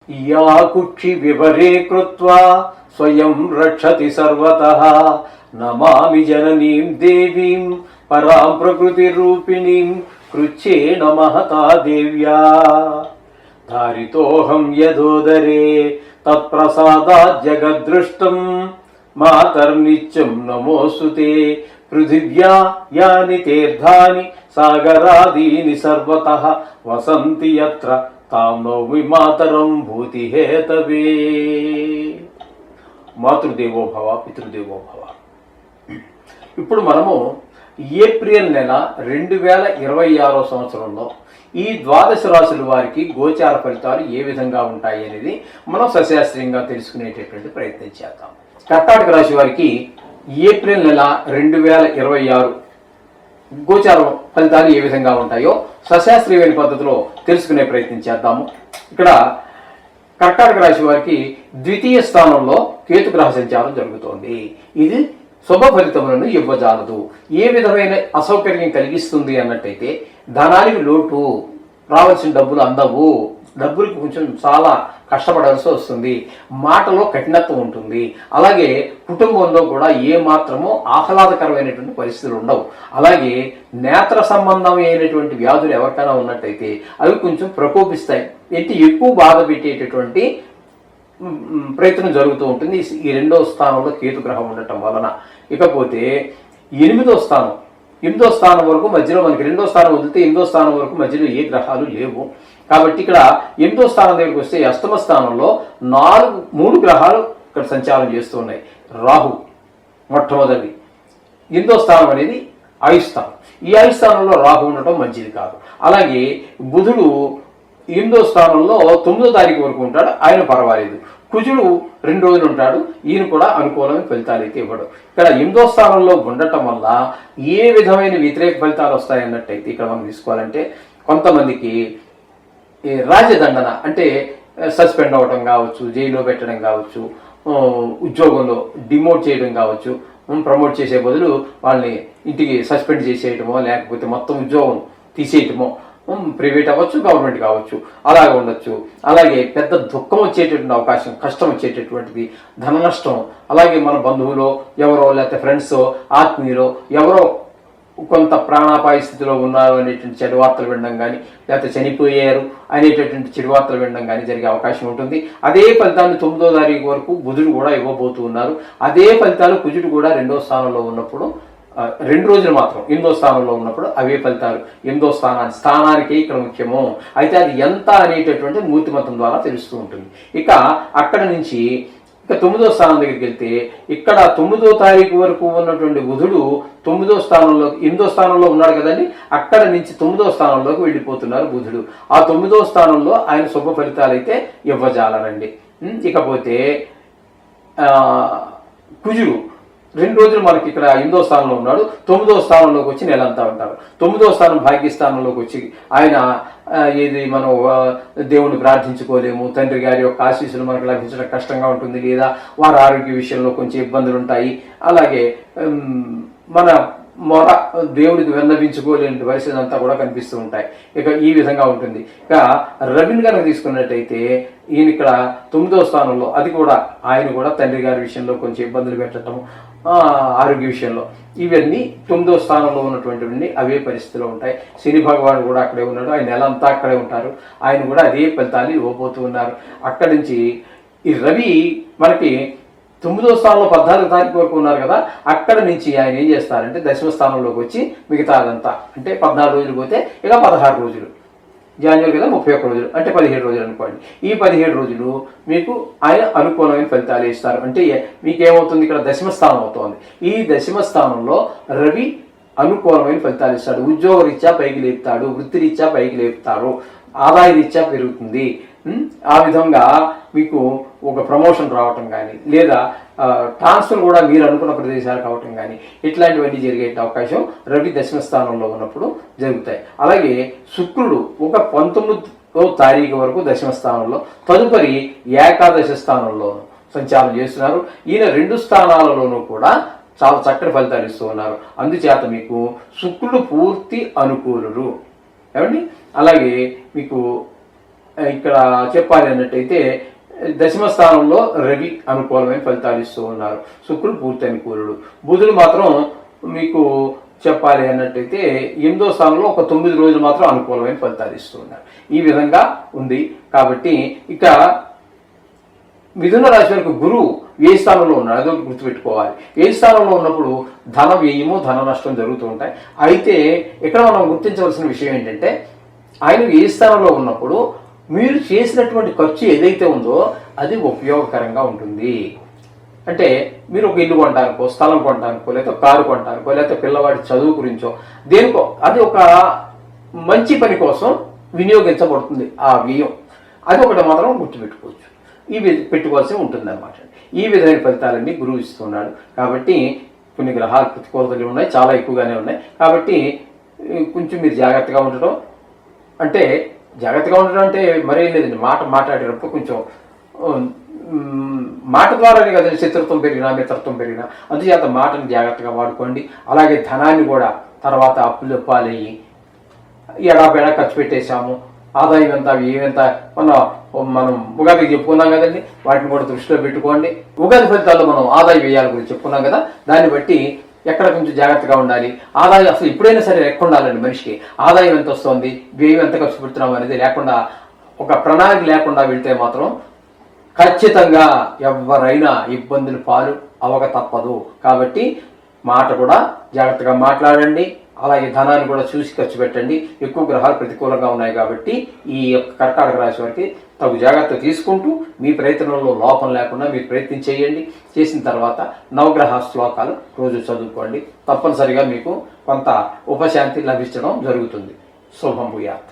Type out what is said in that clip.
या कुक्षि विवरे कृत्वा स्वयं रक्षति सर्वतः नमामि जननीं देवीं परां प्रकृतिरूपिणीं कृच्छ्रेण महता देव्या धारितोऽहं यदोदरे तत्प्रसादात् जगद्दृष्टं मातर्नित्यं नमोऽस्तुते पृथिव्या यानि तीर्थानि सागरादीनि सर्वतः वसन्ति यत्र तां नौमि मातरं भूतिहेतवे మాతృదేవో భవ పితృదేవో భవ. ఇప్పుడు మనము ఏప్రిల్ నెల 2026 సంవత్సరంలో ఈ ద్వాదశ రాశుల వారికి గోచార ఫలితాలు ఏ విధంగా ఉంటాయి అనేది మనం సశాస్త్రీయంగా తెలుసుకునేటటువంటి ప్రయత్నం చేద్దాం. కర్కాటక రాశి వారికి ఏప్రిల్ నెల 2026 గోచార ఫలితాలు ఏ విధంగా ఉంటాయో సశాస్త్రీయమైన పద్ధతిలో తెలుసుకునే ప్రయత్నం చేద్దాము. ఇక్కడ కర్కాటక రాశి వారికి ద్వితీయ స్థానంలో కేతుగ్రహ సంచారం జరుగుతోంది. ఇది శుభ ఫలితములను ఇవ్వజాలదు. ఏ విధమైన అసౌకర్యం కలిగిస్తుంది అన్నట్టయితే ధనానికి లోటు, రావాల్సిన డబ్బులు అందవు, డబ్బులకు కొంచెం చాలా కష్టపడాల్సి వస్తుంది, మాటలో కఠినత్వం ఉంటుంది. అలాగే కుటుంబంలో కూడా ఏ మాత్రమో ఆహ్లాదకరమైనటువంటి పరిస్థితులు ఉండవు. అలాగే నేత్ర సంబంధమైనటువంటి వ్యాధులు ఎవరికైనా ఉన్నట్టయితే అవి కొంచెం ప్రకోపిస్తాయి. ఎక్కువ బాధ పెట్టేటటువంటి ప్రయత్నం జరుగుతూ ఉంటుంది ఈ రెండవ స్థానంలో కేతుగ్రహం ఉండటం వలన. ఇకపోతే ఎనిమిదో స్థానం వరకు మధ్యలో మనకి రెండో స్థానం వదిలితే ఎనిమిదో స్థానం వరకు మధ్యలో ఏ గ్రహాలు లేవు. కాబట్టి ఇక్కడ ఎనిమిదో స్థానం దగ్గరికి వస్తే అష్టమ స్థానంలో 3 గ్రహాలు ఇక్కడ సంచారం చేస్తూ ఉన్నాయి. రాహు మొట్టమొదటి. ఎనిమిదో స్థానం అనేది ఆయుస్థానం. ఈ ఆయుస్థానంలో రాహు ఉండటం మంచిది కాదు. అలాగే బుధుడు 8వ స్థానంలో 9వ తారీఖు వరకు ఉంటాడు, ఆయన పర్వాలేదు. కుజుడు 2 రోజులు ఉంటాడు, ఈయన కూడా అనుకూలమైన ఫలితాలు అయితే ఇవ్వడు. ఇక్కడ 8వ స్థానంలో ఉండటం వల్ల ఏ విధమైన వ్యతిరేక ఫలితాలు వస్తాయన్నట్టయితే ఇక్కడ మనం తీసుకోవాలంటే కొంతమందికి రాజదండన అంటే సస్పెండ్ అవ్వడం కావచ్చు, జైల్లో పెట్టడం కావచ్చు, ఉద్యోగంలో డిమోట్ చేయడం కావచ్చు, ప్రమోట్ చేసే బదులు వాళ్ళని ఇంటికి సస్పెండ్ చేసేయటమో లేకపోతే మొత్తం ఉద్యోగం తీసేయటమో, ప్రైవేట్ అవ్వచ్చు గవర్నమెంట్ కావచ్చు, అలాగే ఉండొచ్చు. అలాగే పెద్ద దుఃఖం వచ్చేటటువంటి అవకాశం, కష్టం వచ్చేటటువంటిది, ధన నష్టం. అలాగే మన బంధువులో ఎవరో లేకపోతే ఫ్రెండ్స్ ఆత్మీయులో ఎవరో కొంత ప్రాణాపాయ స్థితిలో ఉన్నారు అనేటువంటి చెడు వార్తలు వినడం కానీ లేకపోతే చనిపోయారు అనేటటువంటి చెడు వార్తలు వినడం కానీ జరిగే అవకాశం ఉంటుంది. అదే ఫలితాన్ని 9వ తారీఖు వరకు బుధుడు కూడా ఇవ్వబోతూ ఉన్నారు. అదే ఫలితాలు కుజుడు కూడా 2వ స్థానంలో ఉన్నప్పుడు 2 రోజులు మాత్రం 8వ స్థానంలో ఉన్నప్పుడు అవే ఫలితాలు 8వ స్థానానికి ఇక్కడ ముఖ్యము. అయితే అది ఎంత అనేటటువంటి మూర్తిమతం ద్వారా తెలుస్తూ ఉంటుంది. ఇక అక్కడ నుంచి ఇక 9వ స్థానం దగ్గరికి వెళ్తే ఇక్కడ 9వ తారీఖు వరకు ఉన్నటువంటి బుధుడు 9వ స్థానంలో 8వ స్థానంలో ఉన్నాడు కదండి, అక్కడ నుంచి 9వ స్థానంలోకి వెళ్ళిపోతున్నారు బుధుడు. ఆ 9వ స్థానంలో ఆయన శుభ ఫలితాలు అయితే ఇవ్వజాలనండి. ఇకపోతే కుజుడు 2 రోజులు మనకి ఇక్కడ 8వ స్థానంలో ఉన్నాడు, 9వ స్థానంలోకి వచ్చి నెలంతా ఉంటారు. 9వ స్థానం భాగ్యస్థానంలోకి వచ్చి ఆయన ఏది మనం దేవుని ప్రార్థించుకోలేము, తండ్రి గారి యొక్క ఆశీస్సులు మనకు లభించడం కష్టంగా ఉంటుంది, లేదా వారి ఆరోగ్య విషయంలో కొంచెం ఇబ్బందులు ఉంటాయి. అలాగే మన మొర దేవుడికి విన్నవించుకోలేని పరిస్థితి అంతా కూడా కనిపిస్తూ ఉంటాయి. ఇక ఈ విధంగా ఉంటుంది. ఇక రవిని కనుక తీసుకున్నట్టయితే ఈయన ఇక్కడ 9వ స్థానంలో, అది కూడా ఆయన కూడా తండ్రి గారి విషయంలో కొంచెం ఇబ్బందులు పెట్టడం, ఆరోగ్య విషయంలో, ఇవన్నీ 9వ స్థానంలో ఉన్నటువంటివన్నీ అవే పరిస్థితిలో ఉంటాయి. శని భగవానుడు కూడా అక్కడే ఉన్నాడు, ఆయన నెలంతా అక్కడే ఉంటారు, ఆయన కూడా అదే ఫలితాలు ఇవ్వబోతూ ఉన్నారు. అక్కడి నుంచి ఈ రవి మనకి 9వ స్థానంలో 14వ తారీఖు వరకు ఉన్నారు కదా, అక్కడ నుంచి ఆయన ఏం చేస్తారంటే 10వ స్థానంలోకి వచ్చి మిగతా అదంతా అంటే 14 రోజులు పోతే ఇక 16 రోజులు, జాన్యువరి కదా 31 రోజులు అంటే 17 రోజులు అనుకోండి. ఈ 17 రోజులు మీకు ఆయన అనుకూలమైన ఫలితాలు ఇస్తారు. అంటే మీకేమవుతుంది, ఇక్కడ 10వ స్థానం అవుతుంది. ఈ 10వ స్థానంలో రవి అనుకూలమైన ఫలితాలు ఇస్తాడు. ఉద్యోగ రీత్యా పైకి లేపుతాడు, వృత్తి రీత్యా పైకి లేపుతారు, ఆదాయ రీత్యా పెరుగుతుంది. ఆ విధంగా మీకు ఒక ప్రమోషన్ రావటం కానీ లేదా ట్రాన్స్ఫర్ కూడా మీరు అనుకున్న ప్రదేశాలు కావటం కానీ ఇట్లాంటివన్నీ జరిగే అవకాశం రవి 10వ స్థానంలో ఉన్నప్పుడు జరుగుతాయి. అలాగే శుక్రుడు ఒక 19వ తారీఖు వరకు 10వ స్థానంలో, తదుపరి ఏకాదశ స్థానంలో సంచారం చేస్తున్నారు. ఈయన 2 స్థానాలలోనూ కూడా చాలా చక్కటి ఫలితాలు ఇస్తూ ఉన్నారు. అందుచేత మీకు శుక్రుడు పూర్తి అనుకూలుడు. ఏమండి? అలాగే మీకు ఇక్కడ చెప్పాలి అన్నట్టయితే దశమ స్థానంలో రవి అనుకూలమైన ఫలితాలు ఇస్తూ ఉన్నారు. శుక్రుడు పూర్తి అనుకూలుడు. బుధుడు మాత్రం మీకు చెప్పాలి అన్నట్టయితే 8వ స్థానంలో ఒక 9 రోజులు మాత్రం అనుకూలమైన ఫలితాలు ఇస్తూ ఉన్నారు. ఈ విధంగా ఉంది. కాబట్టి ఇక మిథున రాశి వారికి గురువు ఏ స్థానంలో ఉన్నాడు అదొకటి గుర్తుపెట్టుకోవాలి. ఏ స్థానంలో ఉన్నప్పుడు ధన వ్యయము ధన నష్టం జరుగుతూ ఉంటాయి. అయితే ఇక్కడ మనం గుర్తించవలసిన విషయం ఏంటంటే ఆయన ఏ స్థానంలో ఉన్నప్పుడు మీరు చేసినటువంటి ఖర్చు ఏదైతే ఉందో అది ఉపయోగకరంగా ఉంటుంది. అంటే మీరు ఒక ఇల్లు కొనడానికో స్థలం కొనడానికో లేకపోతే కారు కొనడానికో లేకపోతే పిల్లవాడి చదువు గురించో దేనికో అది ఒక మంచి పని కోసం వినియోగించబడుతుంది ఆ వ్యయం. అది ఒకటి మాత్రం గుర్తుపెట్టుకోవచ్చు. పెట్టుకోవాల్సి ఉంటుంది అన్నమాట. ఈ విధమైన ఫలితాలన్నీ గురువు ఇస్తున్నాడు. కాబట్టి కొన్ని గ్రహాలు ప్రతికూలతలు ఉన్నాయి, చాలా ఎక్కువగానే ఉన్నాయి. కాబట్టి కొంచెం మీరు జాగ్రత్తగా ఉండటం అంటే మరేం లేదండి. మాట్లాడేటప్పుడు కొంచెం మాట ద్వారానే కదండి శత్రుత్వం పెరిగినా మిత్రత్వం పెరిగినా. అందుచేత మాటను జాగ్రత్తగా వాడుకోండి. అలాగే ధనాన్ని కూడా తర్వాత అప్పులు చెప్పాలి, ఎడాపెడా ఖర్చు పెట్టేశాము, ఆదాయం ఎంత ఏమంత మనం ఉగాదికి చెప్పుకున్నాం కదండి, వాటిని కూడా దృష్టిలో పెట్టుకోండి. ఉగాది ఫలితాల్లో మనం ఆదాయ వ్యయాల గురించి చెప్పుకున్నాం కదా, దాన్ని బట్టి ఎక్కడ కొంచెం జాగ్రత్తగా ఉండాలి. ఆదాయం అసలు ఎప్పుడైనా సరే లెక్క ఉండాలండి మనిషికి. ఆదాయం ఎంత వస్తుంది, వ్యయం ఎంత ఖర్చు పెడుతున్నాం అనేది లేకుండా ఒక ప్రణాళిక లేకుండా వెళ్తే మాత్రం ఖచ్చితంగా ఎవరైనా ఇబ్బందులు పాలు అవక తప్పదు. కాబట్టి మాట కూడా జాగ్రత్తగా మాట్లాడండి. అలాగే ధనాన్ని కూడా చూసి ఖర్చు పెట్టండి. ఎక్కువ గ్రహాలు ప్రతికూలంగా ఉన్నాయి కాబట్టి ఈ యొక్క కర్కాటక రాశి వారికి తగు జాగ్రత్త తీసుకుంటూ మీ ప్రయత్నంలో లోపం లేకుండా మీరు ప్రయత్నం చేయండి. చేసిన తర్వాత నవగ్రహ శ్లోకాలు రోజు చదువుకోండి. తప్పనిసరిగా మీకు కొంత ఉపశాంతి లభించడం జరుగుతుంది. శుభం భూయాత్.